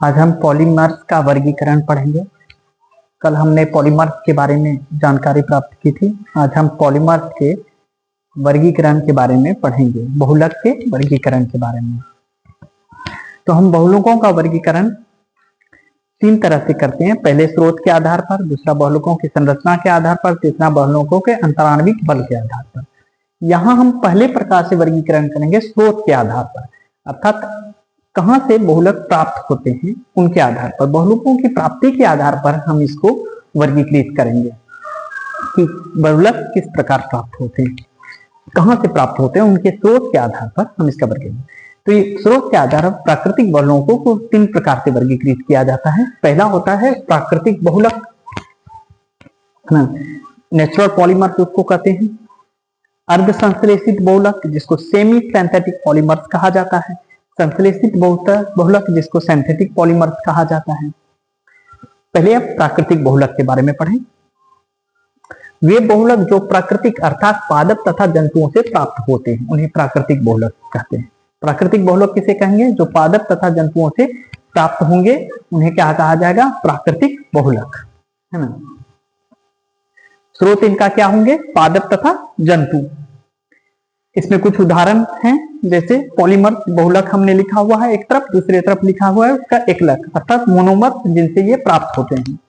आज हम पॉलीमर्स का वर्गीकरण पढ़ेंगे। कल हमने पॉलीमर्स के बारे में जानकारी प्राप्त की थी। आज हम पॉलीमर्स के वर्गीकरण के बारे में पढ़ेंगे, बहुलक के वर्गीकरण के बारे में। तो हम बहुलकों का वर्गीकरण तीन तरह से करते हैं। पहले स्रोत के आधार पर, दूसरा बहुलकों की संरचना के आधार पर, तीसरा बहुलकों के अंतराण्विक बल के आधार पर। यहाँ हम पहले प्रकार से वर्गीकरण करेंगे स्रोत के आधार पर, अर्थात कहां से बहुलक प्राप्त होते हैं उनके आधार पर। बहुलकों की प्राप्ति के आधार पर हम इसको वर्गीकृत करेंगे कि बहुलक किस प्रकार प्राप्त होते हैं, कहां से प्राप्त होते हैं, उनके स्रोत के आधार पर हम इसका वर्गीकरण। तो ये स्रोत के आधार पर प्राकृतिक बहुलकों को तीन प्रकार से वर्गीकृत किया जाता है। पहला होता है प्राकृतिक बहुलक, नेचुरल पॉलीमर्स उसको कहते हैं। अर्ध संश्लेषित बहुलक जिसको सेमी सिंथेटिक पॉलीमर्स कहा जाता है। संश्लेषित बहुलक जिसको सिंथेटिक पॉलीमर्स कहा जाता है। पहले अब प्राकृतिक बहुलक के बारे में पढ़ें। वे बहुलक जो प्राकृतिक अर्थात पादप तथा जंतुओं से प्राप्त होते हैं उन्हें प्राकृतिक बहुलक कहते हैं। प्राकृतिक बहुलक किसे कहेंगे? जो पादप तथा जंतुओं से प्राप्त होंगे उन्हें क्या कहा जाएगा? प्राकृतिक बहुलक, है ना। स्रोत इनका क्या होंगे? पादप तथा जंतु। इसमें कुछ उदाहरण हैं, जैसे पॉलीमर्स बहुलक हमने लिखा हुआ है एक तरफ, दूसरी तरफ लिखा हुआ है उसका एकलक अर्थात मोनोमर्स, जिनसे ये प्राप्त होते हैं,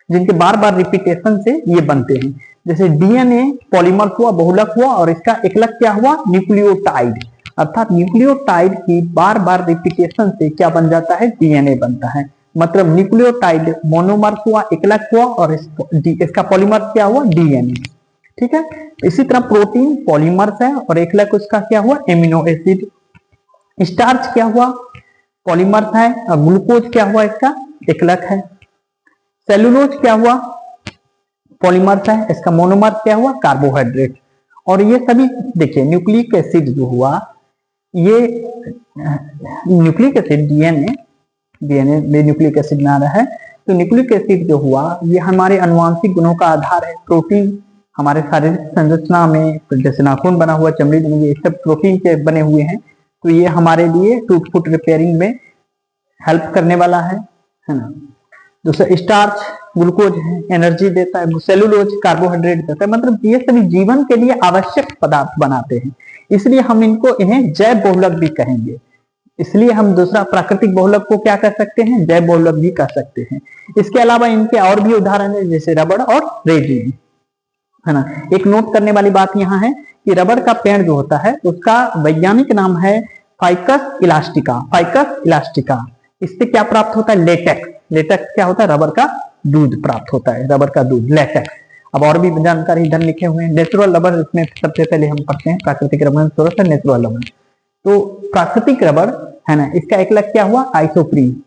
जिनके बार बार रिपीटेशन से ये बनते हैं। जैसे डीएनए पॉलीमर्स हुआ, बहुलक हुआ, और इसका एकलक क्या हुआ? न्यूक्लियोटाइड, अर्थात न्यूक्लियोटाइड की बार बार रिपीटेशन से क्या बन जाता है? डीएनए बनता है। मतलब न्यूक्लियोटाइड मोनोमर्स हुआ, एकलक हुआ, और इसका पॉलीमर्स क्या हुआ? डीएनए। ठीक है। इसी तरह प्रोटीन पॉलीमर्स है और एकलक उसका क्या हुआ? Amino acid. स्टार्च क्या हुआ? पॉलीमर्स है, और ग्लूकोज क्या हुआ? इसका एकलक है। सेलुलोज क्या हुआ? पॉलीमर्स है, इसका मोनोमर्स क्या हुआ? कार्बोहाइड्रेट। और ये सभी देखिए न्यूक्लिक एसिड जो हुआ, ये न्यूक्लिक एसिड डीएनए में न्यूक्लिक एसिड ना रहा है, तो न्यूक्लिक एसिड जो हुआ ये हमारे अनुवांशिक गुणों का आधार है। प्रोटीन हमारे शारीरिक संरचना में, जैसे नाखून बना हुआ, चमड़ी बनी हुई, ये सब प्रोटीन के बने हुए हैं, तो ये हमारे लिए टूट फुट रिपेयरिंग में हेल्प करने वाला है ना। दूसरा स्टार्च ग्लूकोज है, एनर्जी देता है। सेलुलोज कार्बोहाइड्रेट देता है। मतलब ये सभी जीवन के लिए आवश्यक पदार्थ बनाते हैं, इसलिए हम इन्हें जैव बहुलक भी कहेंगे। इसलिए हम दूसरा प्राकृतिक बहुलक को क्या कर सकते हैं? जैव बहुलक भी कह सकते हैं। इसके अलावा इनके और भी उदाहरण है, जैसे रबड़ और रेजिन, है ना। एक नोट करने वाली बात यहाँ है कि रबड़ का पेड़ जो होता है उसका वैज्ञानिक नाम है फाइकस इलास्टिका। Ficus elastica. इससे क्या प्राप्त होता है? लेटेक्स। लेटेक्स क्या होता है? रबड़ का दूध प्राप्त होता है, रबड़ का दूध, लेटेक्स। अब और भी जानकारी इधर लिखे हुए हैं। नेचुरल रबड़, इसमें सबसे पहले हम पढ़ते हैं प्राकृतिक रबड़, थोड़ा सा नेचुरल रबड़। तो प्राकृतिक रबड़ है ना, इसका एकलक क्या हुआ? आइसोप्रीन।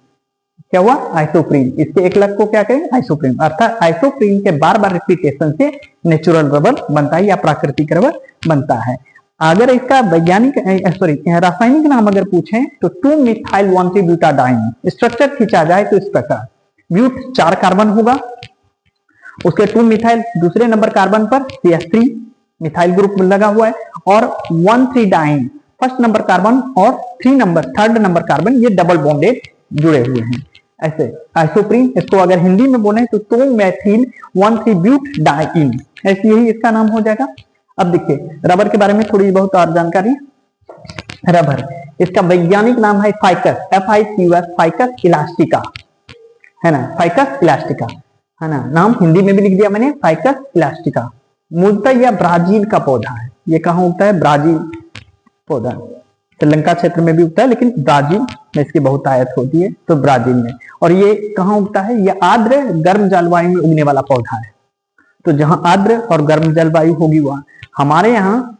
क्या हुआ? आइसोप्रीन। इसके एकलक को क्या कहेंगे? आइसोप्रीन। अर्थात आइसोप्रीन के बार बार रिपीटेशन से नेचुरल रबड़ बनता है या प्राकृतिक रबड़ बनता है। अगर इसका वैज्ञानिक रासायनिक नाम अगर पूछें तो 2-मिथाइल-1,3-ब्यूटाडाइन। स्ट्रक्चर खींचा जाए तो इस प्रकार, ब्यूट 4 कार्बन होगा, उसके 2 मिथाइल दूसरे नंबर कार्बन पर CH3 मिथाइल ग्रुप लगा हुआ है, और 1,3-डाइन फर्स्ट नंबर कार्बन, और थर्ड नंबर कार्बन, ये डबल बॉन्डेड जुड़े हुए हैं। ऐसे आइसोप्रीन, इसको अगर हिंदी में बोले तो 2-मेथिल-1,3-ब्यूटाडाइन, ऐसे यही इसका नाम हो जाएगा। अब देखिए रबर के बारे में थोड़ी बहुत और जानकारी। रबर, इसका वैज्ञानिक नाम है फाइकस, FICUS, फाइकस इलास्टिका, है ना। फाइकस इलास्टिका, है ना। नाम हिंदी में भी लिख दिया मैंने, फाइकस इलास्टिका। मूलतः यह ब्राजील का पौधा है। ये कहाँ उगता है? ब्राजील पौधा, श्रीलंका क्षेत्र में भी उगता है, लेकिन ब्राजील में इसकी बहुत आयत होती है, तो ब्राजील में। और ये कहाँ उगता है? ये आर्द्र गर्म जलवायु में उगने वाला पौधा है। तो जहां आर्द्र और गर्म जलवायु होगी वहां, हमारे यहाँ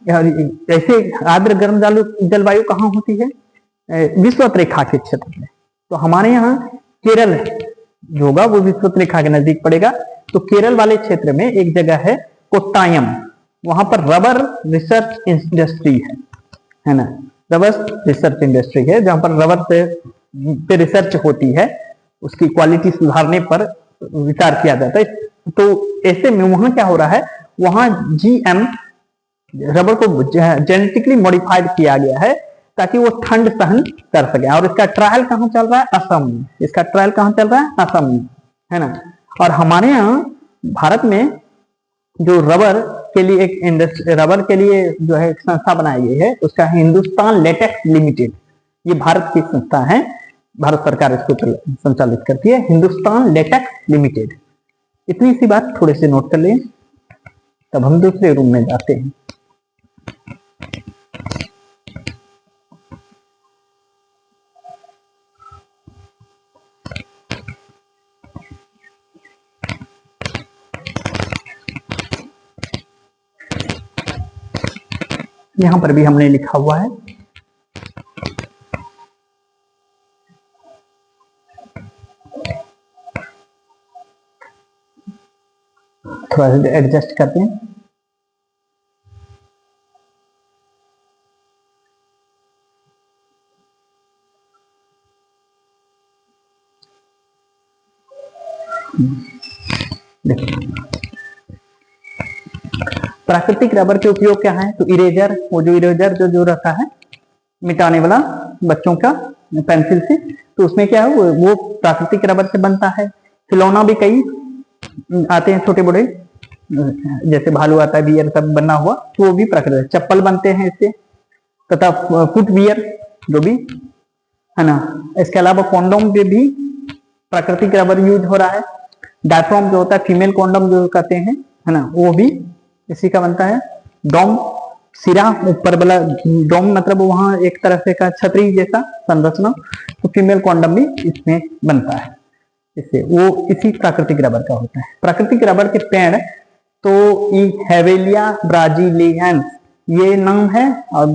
ऐसे आर्द्र गर्म जलवायु कहाँ होती है? विषुवत रेखा के क्षेत्र में। तो हमारे यहाँ केरल जो होगा वो विषुवत रेखा के नजदीक पड़ेगा। तो केरल वाले क्षेत्र में एक जगह है कोट्टायम, वहां पर रबर रिसर्च इंडस्ट्री है ना। रबर रिसर्च इंडस्ट्री है जहां पर रबर पे रिसर्च होती है, उसकी क्वालिटी सुधारने पर विचार किया जाता है। तो ऐसे में वहां क्या हो रहा है? वहां GM रबर को जेनेटिकली मॉडिफाइड किया गया है ताकि वो ठंड सहन कर सके। और इसका ट्रायल कहाँ चल रहा है? असम में। इसका ट्रायल कहाँ चल रहा है? असम में, है ना। और हमारे यहाँ भारत में जो रबर के लिए एक इंडस्ट्री, रबर के लिए जो है एक संस्था बनाई गई है, उसका हिंदुस्तान लेटेक्स लिमिटेड, ये भारत की संस्था है, भारत सरकार इसको संचालित करती है, हिंदुस्तान लेटेक्स लिमिटेड। इतनी सी बात थोड़े से नोट कर लें, तब हम दूसरे रूम में जाते हैं। यहां पर भी हमने लिखा हुआ है, थोड़ा सा एडजस्ट करते हैं। देखिए प्राकृतिक रबर के उपयोग क्या है? तो इरेजर, वो जो इरेजर जो रहता है मिटाने वाला बच्चों का पेंसिल से, तो उसमें क्या है वो प्राकृतिक रबर से बनता है। खिलौना भी कई आते हैं छोटे बड़े, जैसे भालू आता है, बियर सब बना हुआ, तो वो भी प्राकृतिक। चप्पल बनते हैं इससे, तथा फुट वियर जो भी है ना। इसके अलावा कॉन्डोम पे भी प्राकृतिक रबर यूज हो रहा है। डायफ्राम जो होता है, फीमेल कॉन्डोम जो कहते हैं, है ना, वो भी इसी का बनता है। डोम, सिरा ऊपर वाला डोम, मतलब वहां एक तरह से का छतरी जैसा संरचना, तो फीमेल कॉन्डोम भी इसमें बनता है इससे, वो इसी प्राकृतिक रबर का होता है। प्राकृतिक रबर के पेड़ तो हेवेलिया ब्राजीलियंस ये नाम है, और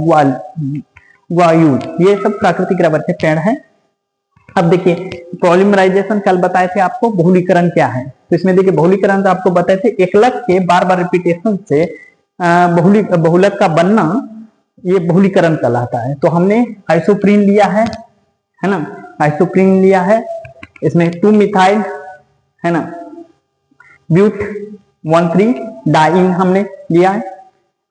ग्वायूज, ये सब प्राकृतिक रबर के पेड़ हैं। अब देखिए पॉलीमराइजेशन कल बताए थे आपको, बहुलीकरण क्या है। तो इसमें देखिए बहुलीकरण तो आपको बताए थे, एकलक के बार बार रिपीटेशन से बहुलक का बनना, ये बहुलीकरण कहलाता है। तो हमने आइसोप्रीन लिया है ना, आइसोप्रीन लिया है, इसमें 2 मिथाइल है ना, ब्यूट 1,3 डाइन हमने लिया है,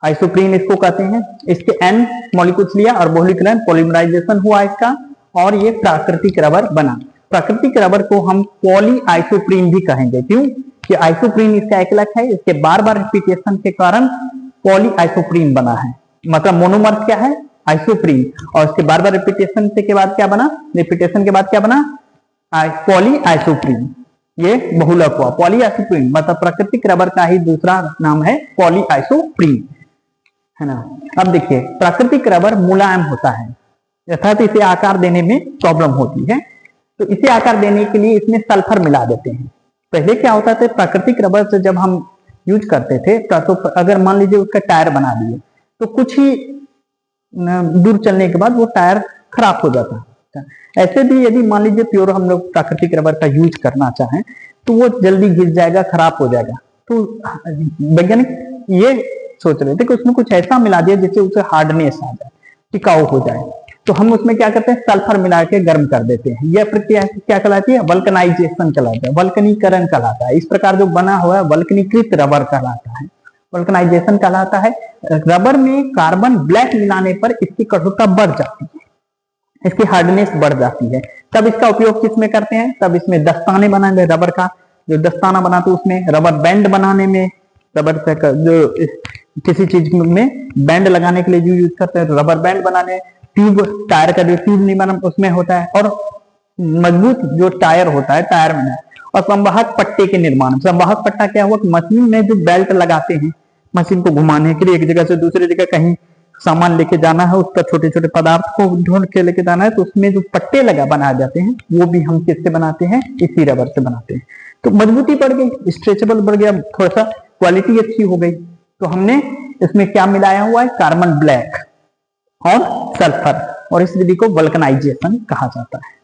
आइसोप्रीन इसको कहते हैं। इसके N मॉलिक्यूल्स लिया और बहुलीकरण पॉलीमराइजेशन हुआ इसका, और ये प्राकृतिक रबर बना। प्राकृतिक रबर को हम पॉली आइसोप्रीन भी कहेंगे, क्यों कि आइसोप्रीन इसका एकलक है, इसके बार बार रिपीटेशन के कारण पॉली आइसोप्रीन बना है। मतलब मोनोमर क्या है? आइसोप्रीन, और इसके बार बार रिपीटेशन के बाद क्या बना? रिपीटेशन के बाद क्या बना? पॉली आइसोप्रीन, ये बहुलक हुआ पॉली आइसोप्रीन। मतलब प्राकृतिक रबर का ही दूसरा नाम है पॉली आइसोप्रीन, है ना। अब देखिए प्राकृतिक रबर मुलायम होता है, अर्थात इसे आकार देने में प्रॉब्लम होती है, तो इसे आकार देने के लिए इसमें सल्फर मिला देते हैं। पहले क्या होता था, प्राकृतिक रबर से जब हम यूज करते थे, तो अगर मान लीजिए उसका टायर बना दिए, तो कुछ ही दूर चलने के बाद वो टायर खराब हो जाता है। ऐसे भी यदि मान लीजिए प्योर हम लोग प्राकृतिक रबर का यूज करना चाहें, तो वो जल्दी घिस जाएगा, खराब हो जाएगा। तो वैज्ञानिक ये सोच रहे थे कि उसमें कुछ ऐसा मिला दिया जिससे उसे हार्डनेस आ जाए, टिकाऊ हो जाए। तो हम उसमें क्या करते हैं, सल्फर मिला के गर्म कर देते हैं। यह प्रक्रिया क्या कहलाती है? वल्कनाइजेशन कहलाता है, वल्कनीकरण कहलाता है। इस प्रकार जो बना हुआ है वल्कनीकृत रबर कहलाता है, वल्कनाइजेशन कहलाता है। रबर में कार्बन ब्लैक मिलाने पर इसकी कठोरता बढ़ जाती है, इसकी हार्डनेस बढ़ जाती है। तब इसका उपयोग किसमें करते हैं? तब इसमें दस्ताने बनाने, रबर का जो दस्ताना बनाते हैं उसमें, रबर बैंड बनाने में, रबर से जो किसी चीज में बैंड लगाने के लिए जो यूज करते हैं, रबर बैंड बनाने, ट्यूब, टायर का जो ट्यूब निर्माण उसमें होता है, और मजबूत जो टायर होता है टायर में, और संवाहक पट्टे के निर्माण। संवाहक पट्टा क्या हुआ? मशीन में जो बेल्ट लगाते हैं मशीन को घुमाने के लिए, एक जगह से दूसरी जगह कहीं सामान लेके जाना है, उसका छोटे छोटे पदार्थ को ढूंढ के लेके जाना है, तो उसमें जो पट्टे बनाए जाते हैं, वो भी हम किससे बनाते हैं? इसी रबर से बनाते हैं। तो मजबूती बढ़ गई, स्ट्रेचेबल बढ़ गया, थोड़ा सा क्वालिटी अच्छी हो गई। तो हमने इसमें क्या मिलाया हुआ है? कार्बन ब्लैक और सल्फर, और इस विधि को वल्कनाइजेशन कहा जाता है।